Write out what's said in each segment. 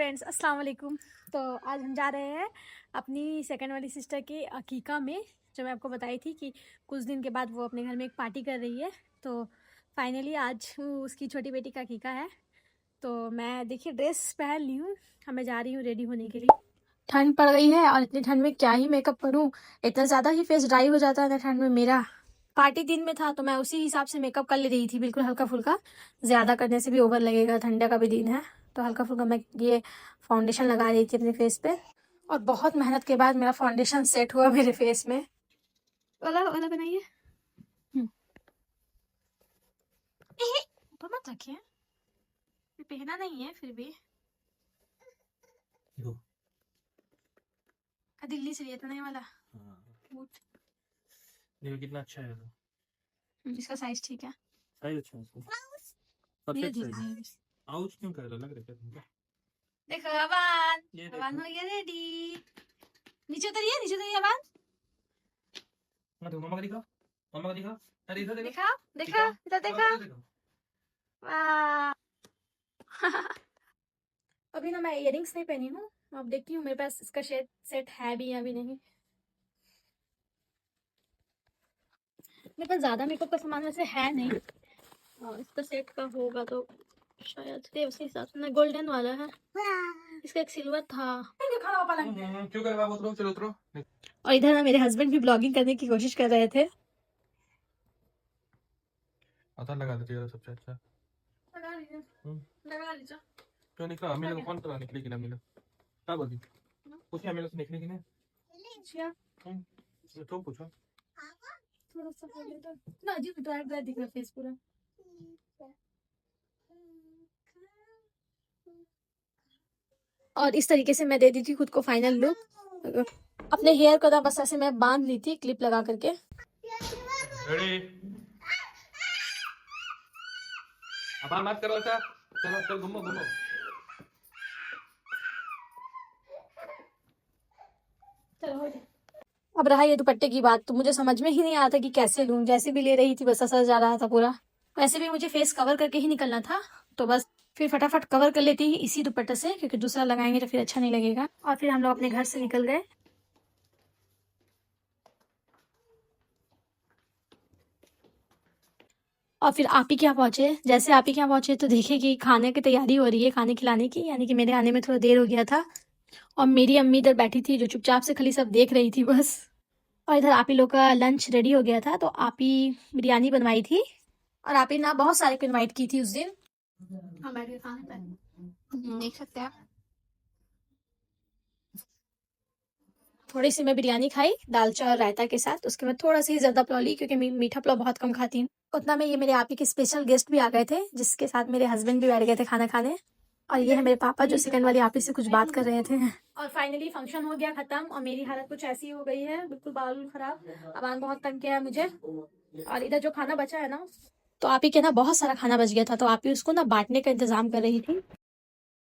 Friends, अस्सलाम वालेकुम। तो आज हम जा रहे हैं अपनी सेकंड वाली सिस्टर की अकीका में, जो मैं आपको बताई थी कि कुछ दिन के बाद वो अपने घर में एक पार्टी कर रही है। तो फाइनली आज उसकी छोटी बेटी का अकीका है। तो मैं देखिए ड्रेस पहन ली हूँ, मैं जा रही हूँ रेडी होने के लिए। ठंड पड़ गई है और इतनी ठंड में क्या ही मेकअप करूँ, इतना ज़्यादा ही फेस ड्राई हो जाता है ठंड में मेरा। पार्टी दिन में था तो मैं उसी हिसाब से मेकअप कर ले रही थी, बिल्कुल हल्का फुल्का, ज़्यादा करने से भी ओवर लगेगा, ठंडा का भी दिन है। तो हल्का फुल्का मैं ये फाउंडेशन लगा रही थी अपने फेस पे, और बहुत मेहनत के बाद मेरा फाउंडेशन सेट हुआ मेरे फेस में। वाला वाला बनाइए। ऊपर मत रखिए, पहना नहीं है फिर भी। दिल्ली से लिया था नया वाला। देखो कितना अच्छा है तो। इसका साइज ठीक है, साइज अच्छा है इसका। Perfect size. आउच क्यों कर रहा, लग रहा है तुमको? देखो अबान, अबान हो गया रेडी। नीचे उतरिए अबान। मत मम्मा को दिखा, मम्मा को दिखा। अरे इधर देखो, देखा देखा इधर देखा। वाह। अभी ना मैं इयररिंग्स नहीं पहनी हूँ, अब देखती हूँ मेरे पास इसका सेट है भी या भी नहीं। मेरे पास ज्यादा मेकअप का सामान वैसे है नहीं, और इसका सेट का होगा तो शायद ये उसी हिसाब से ना। गोल्डन वाला है, इसका एक सिल्वर था। क्यों कर रहा है? उतरो, चलो उतरो। और इधर ना मेरे हस्बैंड भी ब्लॉगिंग करने की कोशिश कर रहे थे। पता लगा दीजिएगा सबसे अच्छा। लगा लीजिए, लगा लीजिए। क्यों निकला? हमें लोग कौन करा निकले कि ना मिला? क्या बोली? कुछ हमें लोग निकले कि नहीं? तो पूछो। थोड़ा सा बोले तो ना, अजीब ड्राई ड्राई दिख रहा फेस पूरा। और इस तरीके से मैं दे दी थी खुद को फाइनल लुक। अपने हेयर को ना बस ऐसे मैं बांध ली थी क्लिप लगा करके। रेडी? अब मत करो ऐसा। चलो चल घूमो घूमो। चलो अब रहा ये दुपट्टे की बात, तो मुझे समझ में ही नहीं आता कि कैसे लूं। जैसे भी ले रही थी बस ऐसा जा रहा था पूरा। वैसे भी मुझे फेस कवर करके ही निकलना था, तो बस फिर फटाफट कवर कर लेती ही इसी दुपट्टे से, क्योंकि दूसरा लगाएंगे तो फिर अच्छा नहीं लगेगा। और फिर हम लोग अपने घर से निकल गए। और फिर आप ही क्या पहुंचे, जैसे आप ही क्या पहुंचे तो देखे कि खाने की तैयारी हो रही है, खाने खिलाने की, यानी कि मेरे आने में थोड़ा देर हो गया था। और मेरी अम्मी इधर बैठी थी जो चुपचाप से खाली सब देख रही थी बस। और इधर आप ही लोग का लंच रेडी हो गया था, तो आप ही बिरयानी बनवाई थी, और आप ही ना बहुत सारे को इनवाइट की थी उस दिन। हम बैठ के खाने पे देख सकते हैं। थोड़ी सी मैं बिरयानी खाई दाल चावल रायता के साथ, उसके बाद थोड़ा सी ज्यादा पुलाव ली, क्योंकि मीठा पुलाव बहुत कम खाती हूँ। उतना में ये मेरे आप ही के स्पेशल गेस्ट भी आ गए थे, जिसके साथ मेरे हस्बैंड भी बैठ गए थे खाना खाने। और ये है मेरे पापा जो सेकंड वाली आप ही से कुछ बात कर रहे थे। और फाइनली फंक्शन हो गया खत्म, और मेरी हालत कुछ ऐसी हो गई है, बिल्कुल बाल खराब। अबान बहुत तंग किया है मुझे। और इधर जो खाना बचा है ना, तो आप ही के ना बहुत सारा खाना बच गया था, तो आप ही उसको ना बांटने का इंतजाम कर रही थी।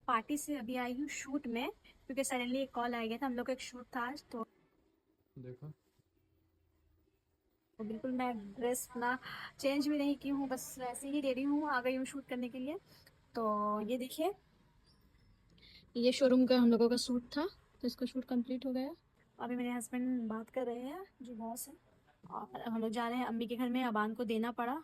पार्टी से अभी आई हूँ शूट में, क्योंकि सडनली एक कॉल आ गया था, हम लोग का एक शूट था आज। तो देखो तो बिल्कुल मैं ड्रेस अपना चेंज भी नहीं की हूँ, बस वैसे ही रेडी हूँ, आ गई हूँ शूट करने के लिए। तो ये देखिए, ये शोरूम का हम लोगों का शूट था, तो इसका शूट कंप्लीट हो गया। अभी मेरे हस्बैंड बात कर रहे हैं जो बॉस है, और हम लोग जा रहे हैं अम्मी के घर में। अबान को देना पड़ा,